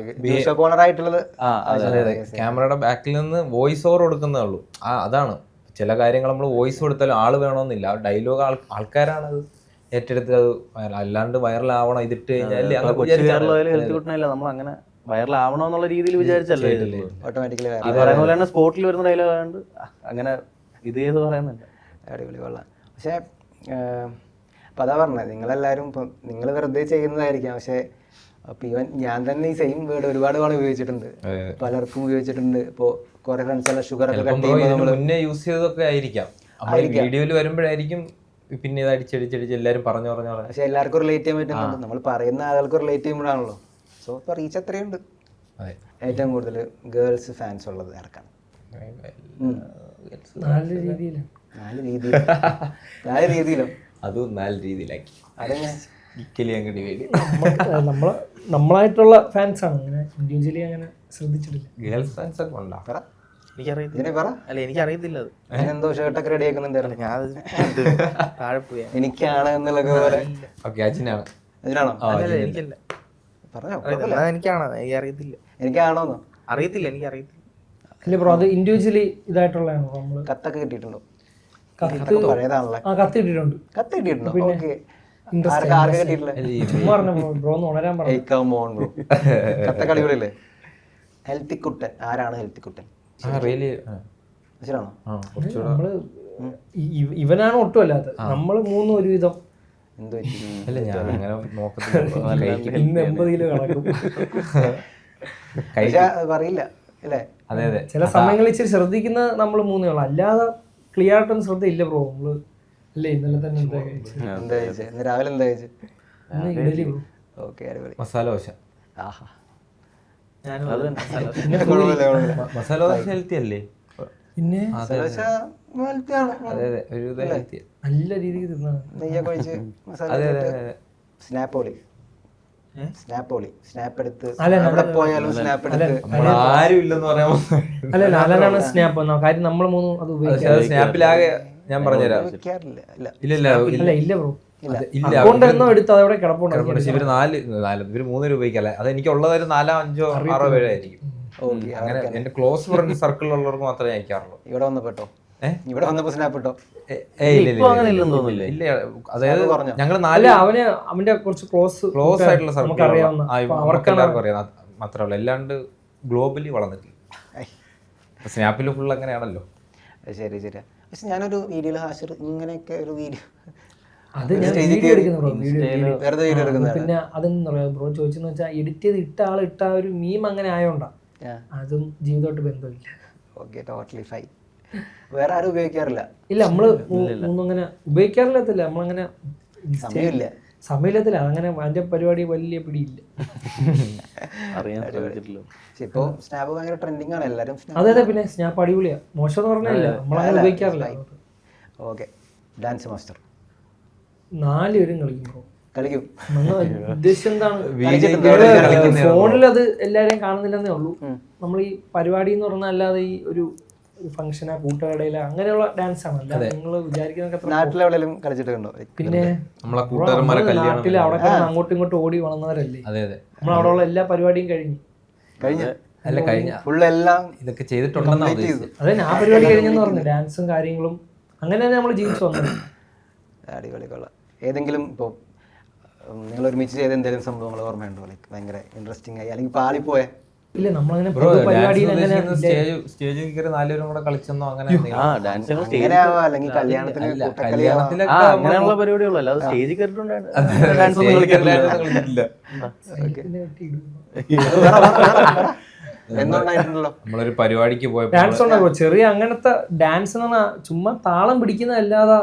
കോണർ ആയിട്ടുള്ളത്. അതെ അതെ ക്യാമറയുടെ ബാക്കിൽ നിന്ന് വോയിസ് ഓവർ കൊടുക്കുന്നേ ഉള്ളൂ. അതാണ് ചില കാര്യങ്ങൾ നമ്മൾ വോയിസ് കൊടുത്താലും ആള് വേണമെന്നില്ല, ആ ഡയലോഗ് ആൾക്കാരാണ് അത് ഏറ്റെടുത്ത് അത് അല്ലാണ്ട് വൈറലാവണം ഇതിട്ട് കഴിഞ്ഞാൽ ഹെൽത്തി കുട്ടനല്ല നമ്മൾ അങ്ങനെ വൈറലാവണമെന്നുള്ള രീതിയിൽ വിചാരിച്ചല്ലേ ഓട്ടോമാറ്റിക്കലി ഈ പറയുന്ന പോലെ തന്നെ സ്പോട്ടിൽ വരുന്ന ഡയലോഗ് ആയതുകൊണ്ട് അങ്ങനെ ഇത് ചെയ്ത് പറയുന്നുണ്ട്. അടിപൊളി കൊള്ളാം. പക്ഷേ അപ്പം അതാ പറഞ്ഞത്, നിങ്ങളെല്ലാവരും ഇപ്പം നിങ്ങൾ വെറുതെ ചെയ്യുന്നതായിരിക്കാം, പക്ഷേ അപ്പം ഇവൻ ഞാൻ തന്നെ ഈ സെയിം വേർഡ് ഒരുപാട് തവണ ഉപയോഗിച്ചിട്ടുണ്ട്, പലർക്കും ഉപയോഗിച്ചിട്ടുണ്ട്. ഇപ്പോൾ കുറെ ഫ്രണ്ട്സ് എല്ലാം ഷുഗർ ഒക്കെ കട്ട് ചെയ്യുമ്പോൾ നമ്മൾ മുന്നേ യൂസ് ചെയ്തതൊക്കെ ആയിരിക്കാം, വീഡിയോയിൽ വരുമ്പോഴായിരിക്കും പിന്നെ ഇത് അടിച്ചടിച്ചടിച്ച് എല്ലാവരും പറഞ്ഞു. പക്ഷെ എല്ലാവർക്കും റിലേറ്റ് ചെയ്യാൻ പറ്റുന്നുണ്ട്, നമ്മൾ പറയുന്ന ആളുകൾക്ക് റിലേറ്റ് ചെയ്യുമ്പോഴാണല്ലോ. സോ ഇപ്പോൾ റീച്ച് അത്രയുണ്ട്. ഏറ്റവും കൂടുതൽ ഗേൾസ് ഫാൻസ് ഉള്ളത് ആർക്കാണ്? 4 രീതിയിലാണ്. 4 രീതിയിലും അതും 4 രീതിയിലാക്കി. അതെങ്ങനെ? നമ്മളായിട്ടുള്ള ഫാൻസ് ആണ്, അങ്ങനെ ഇൻഡിവിജ്വലി അങ്ങനെ ശ്രദ്ധിച്ചിട്ടില്ല. ഗേൾസ് ഫാൻസ് ഒക്കെ ഉണ്ടോ? എനിക്കറിയത്തില്ല അത്. എന്തോ ഷർട്ടൊക്കെ റെഡി ആക്കുന്നുണ്ടായിരുന്നു. ഞാൻ താഴെ പോയി. എനിക്കാണ് എന്നുള്ളത് പോലെ. ഓക്കെ, അജിനാണ്. അതിനാണോ? എനിക്കല്ല, പറഞ്ഞോ. എനിക്കാണോ? എനിക്കറിയത്തില്ല. എനിക്കാണോന്നോ? അറിയത്തില്ല, എനിക്കറിയത്തില്ല. അല്ല ബ്രോ, അത് ഇൻഡിവിജ്വലി ഇതായിട്ടുള്ളതാണോ? നമ്മള് കത്തൊക്കെ കിട്ടിയിട്ടുണ്ടോ? കത്ത് പഴയതാണല്ലേ. കത്ത് കിട്ടിയിട്ടുണ്ട്. കത്ത് കിട്ടിയിട്ടുണ്ടോ? ഓക്കെ. കത്തൊക്കെ അടിപൊളിയല്ലേ? ഹെൽത്തി കുട്ടൻ ആരാണ്? ഹെൽത്തി കുട്ടൻ നമ്മള് ഇവനാണ് ഒട്ടും അല്ലാത്ത, നമ്മള് 3 ഒരുവിധം. എന്തോ ഇന്ന് 80 കിലോ കണക്കും. പറയില്ല അല്ലേ? അതെ അതെ. ചില സമയങ്ങളിൽ ഇച്ചിരി ശ്രദ്ധിക്കുന്ന നമ്മൾ 3 ഉള്ളു, അല്ലാതെ ക്ലിയർ ആയിട്ടൊന്നും ശ്രദ്ധയില്ല ബ്രോ. നമ്മള് അല്ലേ ഇന്നലെ തന്നെ എന്താ കഴിച്ചത്? ഇന്ന് രാവിലെ എന്താ കഴിച്ചത്? ഇഡലി ബ്രോ. ഓക്കെ, അടിപൊളി. മസാല ദോശ. ആഹാ, മസാല ദോശ ഹെൽത്തി അല്ലേ? പിന്നെ അതെ അതെ, ഒരു ഹെൽത്തി നല്ല രീതിക്ക് തിന്നാണ്. നെയ്യൊക്കെ ഒഴിച്ച് മസാല സ്നാപ്പ് എടുത്ത് അവിടെ പോയാലും സ്നാപ്പ് എടുത്ത് ആരും ഇല്ലെന്ന് പറയാൻ. അല്ല അലനാണ് സ്നാപ്പ് കാര്യം. നമ്മൾ 3 അത് ഉപയോഗിക്കാം. സ്നാപ്പിലാകെ ഞാൻ പറഞ്ഞുതരാം. ഉപയോഗിക്കാറില്ല. ഇല്ല ഇല്ല ബ്രോ, അക്കൗണ്ട് എന്നോ എടുത്ത് അതവിടെ കിടപ്പുണ്ട്. ഇവര് 4 ഇവര് 3 രൂപ ഉപയോഗിക്കല്ലേ. അത് എനിക്ക് ഉള്ളത് ഒരു 4, 5, 6, 7 ആയിരിക്കും. അങ്ങനെ എന്റെ ക്ലോസ് ഫ്രണ്ട് സർക്കിളിലുള്ളവർക്ക് മാത്രമേ അയക്കാറുള്ളൂ. ഇവിടെ വന്നപ്പെട്ടോ? ഇവിടെ വന്നപ്പോ സ്നാപ്പ് ഇട്ടോ? ഇല്ല, അതായത് ഞങ്ങൾ 4 അവന്റെ കുറച്ച് ക്ലോസ് ആയിട്ടുള്ള സർക്കിൾ അവർക്കെല്ലാവർക്കും അറിയാം മാത്രമല്ല, അല്ലാണ്ട് ഗ്ലോബലി വളർന്നിട്ടില്ല. സ്നാപ്പിൽ ഫുൾ അങ്ങനെയാണല്ലോ. ശരി. പക്ഷെ ഞാനൊരു വീഡിയോയിൽ ഹാഷർ ഇങ്ങനെയൊക്കെ ഒരു വീഡിയോ അത് ഞാൻ വീഡിയോ എടുക്കുന്ന വെറുതെ വീഡിയോ എടുക്കുന്നത്. പിന്നെ അതെന്ന് പറയാം ബ്രോ ചോദിച്ചെന്ന് വെച്ചാൽ എഡിറ്റ് ചെയ്ത് ഇട്ട ഒരു മീം അങ്ങനെ ആയോണ്ടാ. അതും ജീവിതമായിട്ട് ബന്ധമില്ല. Okay, totally fine. വേറെ ആരും ഉപയോഗിക്കാറില്ല? ഇല്ല, നമ്മള് അങ്ങനെ ഉപയോഗിക്കാറില്ലത്തില്ല. നമ്മളങ്ങനെ സമയമില്ലത്തില്ല, അങ്ങനെ അതിന്റെ പരിപാടി വലിയ പിടിയില്ല. ഇപ്പൊ സ്നാപ്പ് ഭയങ്കര ട്രെൻഡിങ് ആണ്, എല്ലാരും. അതെ, പിന്നെ സ്നാപ്പ് അടിപൊളിയാ, മോശം എന്ന് പറഞ്ഞില്ല, നമ്മളങ്ങനെ ഉപയോഗിക്കാറില്ല. ഓക്കെ, ഡാൻസ് മാസ്റ്റർ 4 പേരും കളിക്കും. ഉദ്ദേശം എന്താണ്? ഫോണിൽ അത് എല്ലാരെയും കാണുന്നില്ലെന്നേ ഉള്ളൂ. നമ്മൾ ഈ പരിപാടി എന്ന് പറഞ്ഞാൽ അല്ലാതെ ഈ ഒരു ഫംഗ്ഷനാ കൂട്ടുകടയില അങ്ങനെയുള്ള ഡാൻസ് ആണ്. അല്ലാതെ നിങ്ങൾ വിചാരിക്കുന്നതൊക്കെ നാട്ടിലെവിടെയും കളിച്ചിട്ടുണ്ടോ? പിന്നെ നാട്ടിൽ അവിടെ അങ്ങോട്ടും ഇങ്ങോട്ടും ഓടി വളർന്നവരല്ലേ. നമ്മൾ അവിടെ ഉള്ള എല്ലാ പരിപാടിയും കഴിഞ്ഞു. ഇതൊക്കെ ചെയ്തിട്ടുണ്ടെന്ന് അതെ, ആ പരിപാടി കഴിഞ്ഞെന്ന് പറഞ്ഞു. ഡാൻസും കാര്യങ്ങളും അങ്ങനെ തന്നെ നമ്മൾ ജീവിച്ചു വന്നത്. അടിപൊളി കൊള്ളാം. ഏതെങ്കിലും ഇപ്പോൾ നിങ്ങൾ ഒരുമിച്ച് ചെയ്ത എന്തെങ്കിലും സംഭവങ്ങൾ ഓർമ്മയുണ്ടോ? ലൈക്ക് ഭയങ്കര ഇൻട്രസ്റ്റിംഗ് ആയി അല്ലെങ്കിൽ പാളിപ്പോയ? ഇല്ല, നമ്മളങ്ങനെ സ്റ്റേജിൽ കയറി 4 പേരും കൂടെ കളിച്ചെന്നോ അങ്ങനെ അല്ലെങ്കിൽ കല്യാണത്തിന് അങ്ങനെയുള്ള പരിപാടികളോ അല്ലാതെ സ്റ്റേജിൽ കയറിയിട്ടുണ്ടായിരുന്നു. നമ്മളൊരു പരിപാടിക്ക് പോയപ്പോ ഡാൻസ് ഉണ്ടാകും ചെറിയ അങ്ങനത്തെ ഡാൻസ് എന്ന് പറഞ്ഞാൽ ചുമ്മാ താളം പിടിക്കുന്നതല്ലാതെ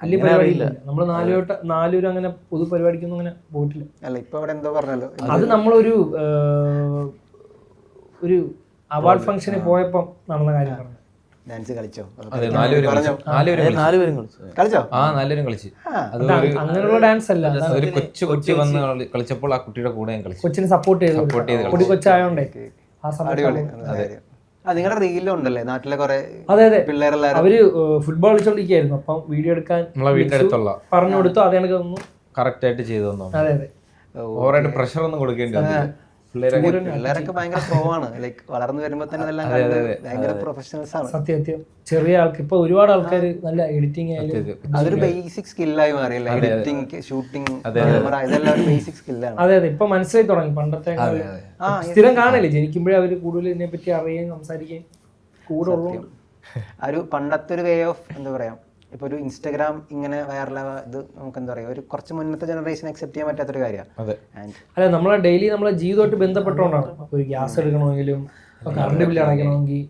വലിയ പരിപാടിയില്ല. നമ്മൾ 4 പേരും അങ്ങനെ പൊതു പരിപാടിക്കൊന്നും അങ്ങനെ പോയിട്ടില്ല. അല്ല, ഇപ്പൊ അവിടെ എന്തോ പറഞ്ഞല്ലോ, അത് നമ്മളൊരു ഒരു അവാർഡ് ഫംഗ്ഷന് പോയപ്പം നടന്ന കാര്യം പറഞ്ഞു. ഡാൻസ് കളിച്ചോ? അതെ, 4 പേരും കളിച്ചു. 4 പേരും കളിച്ചു. 4 പേരും കളിച്ചു. കളിച്ചോ? ആ 4 പേരും കളിച്ചു. അത് അങ്ങനെയുള്ള ഡാൻസ് അല്ല, ഒരു കുട്ടി വന്ന് കളിച്ചപ്പോൾ ആ കുട്ടിയുടെ കൂടെ ഞാൻ കളിച്ചു. കൊച്ചിന് സപ്പോർട്ട് ചെയ്ത് പൊടി കൊച്ചായോണ്ടേ ആ സമയത്ത് അടിപൊളി. നിങ്ങളുടെ റീലും ഉണ്ടല്ലേ നാട്ടിലെ കുറെ അതെ അതെ പിള്ളേരെല്ലാരും? അവര് ഫുട്ബോൾ കളിച്ചോണ്ടിരിക്കായിരുന്നു, അപ്പം വീഡിയോ എടുക്കാൻ നമ്മളെ വീടിന്റെ അടുത്തുള്ള പറഞ്ഞു കൊടുത്തു. അതേ കണക്ക് തന്നു. കറക്റ്റ് ആയിട്ട് ചെയ്തു തന്നു. അതെ അതെ ഓവറായിട്ട് പ്രഷർ ഒന്നും കൊടുക്കേണ്ടി വന്നില്ല. പിള്ളേരൊക്കെ ഭയങ്കര പ്രോ ആണ്. ലൈക്ക് വളർന്നു വരുമ്പോ തന്നെ ഇതെല്ലാം കണ്ട് ഭയങ്കര പ്രൊഫഷണൽസ് ആണ്. സത്യം ചെറിയ ആൾക്ക് ഇപ്പൊ ഒരുപാട് ആൾക്കാർ നല്ല എഡിറ്റിംഗ് ആയാലും അതൊരു ബേസിക് സ്കില്ലായി മാറിയല്ലേ? എഡിറ്റിംഗ്, ഷൂട്ടിംഗ്, ഇതെല്ലാം ഒരു ബേസിക് സ്കില്ലാണ്. അതെ അതെ ഇപ്പൊ മനസ്സിലായി തുടങ്ങി. പണ്ടത്തെ സ്ഥിരം കാണല്ലേ, ജനിക്കുമ്പോഴേ അവര് കൂടുതൽ ഇതിനെ പറ്റി അറിയുകയും സംസാരിക്കുകയും കൂടെ ഉള്ളു. ഒരു പണ്ടത്തെ ഒരു വേ ഓഫ് എന്താ പറയാ, ഇപ്പൊ ഒരു ഇൻസ്റ്റാഗ്രാം ഇങ്ങനെ വൈറലാവാ, ഇത് നമുക്ക് എന്താ പറയാ, ഒരു കുറച്ച് മുന്നത്തെ ജനറേഷൻ അക്സെപ്റ്റ് ചെയ്യാൻ പറ്റാത്തൊരു കാര്യമാണ്. അല്ലെ നമ്മളെ ഡെയിലി നമ്മളെ ജീവിതമായിട്ട് ബന്ധപ്പെട്ടുകൊണ്ടാണ്. ഒരു ഗ്യാസ് എടുക്കണമെങ്കിലും കറണ്ട് ബില്ല് അടയ്ക്കണമെങ്കിൽ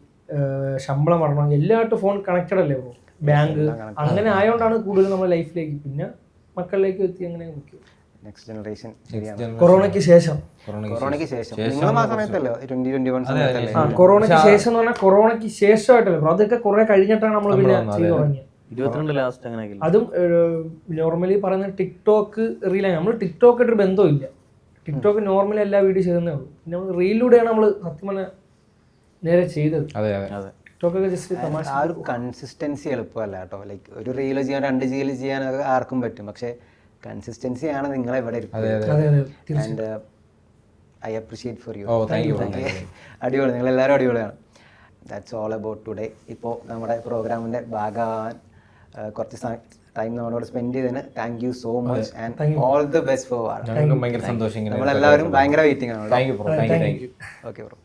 ശമ്പളം വരണമെങ്കിൽ എല്ലാമായിട്ട് ഫോൺ കണക്റ്റഡ് അല്ലേ ഇപ്പോൾ, ബാങ്ക് അങ്ങനെ ആയതുകൊണ്ടാണ് കൂടുതൽ നമ്മുടെ ലൈഫിലേക്ക് പിന്നെ മക്കളിലേക്ക് എത്തി അങ്ങനെ മുഖ്യം. നെക്സ്റ്റ് ജനറേഷൻ ശരിയാണ്. കൊറോണയ്ക്ക് ശേഷം നിങ്ങളും ആ സമയത്തല്ലോ 2021 സമയത്തല്ലേ? കൊറോണയ്ക്ക് ശേഷം എന്ന് പറഞ്ഞാൽ കൊറോണയ്ക്ക് ശേഷമായിട്ടല്ലോ, അതൊക്കെ കുറെ കഴിഞ്ഞിട്ടാണ് നമ്മൾ പിന്നെ ചെയ്തു തുടങ്ങിയത്. 22 ലാസ്റ്റ് അങ്ങനെ. അതും നോർമലി പറയുന്ന ടിക്ടോക്ക് റീലാണ്. നമ്മൾ ടിക്ടോക്ക് ആയിട്ടൊരു ബന്ധമില്ല. ടിക്ടോക്ക് നോർമലി എല്ലാ വീഡിയോ ചെയ്യുന്നേ ഉള്ളൂ. പിന്നെ നമ്മൾ റീലിലൂടെയാണ് നമ്മൾ സത്യം പറഞ്ഞാൽ നേരെ ചെയ്തത്. ടിക്ടോക്കൊക്കെ ജസ്റ്റ് തമാശ. ആ ഒരു കൺസിസ്റ്റൻസി എളുപ്പമല്ല കേട്ടോ. ലൈക്ക് ഒരു റീല് ചെയ്യാൻ 2 റീല് ചെയ്യാൻ ആർക്കും പറ്റും, പക്ഷെ കൺസിസ്റ്റൻസി ആണ് നിങ്ങളെ ഇവിടെ and I appreciate for you. അടിപൊളി, നിങ്ങളെല്ലാവരും അടിപൊളിയാണ്. That's all about today. ഇപ്പോൾ നമ്മുടെ പ്രോഗ്രാമിൻ്റെ ഭാഗമാവാൻ കുറച്ച് ടൈം നമ്മളോട് സ്പെൻഡ് ചെയ്തതിന് thank you so much and all the best for. ഭയങ്കര സന്തോഷം. നമ്മളെല്ലാവരും ഭയങ്കര വെയിറ്റിംഗ് ആണ്. Thank you. Okay bro.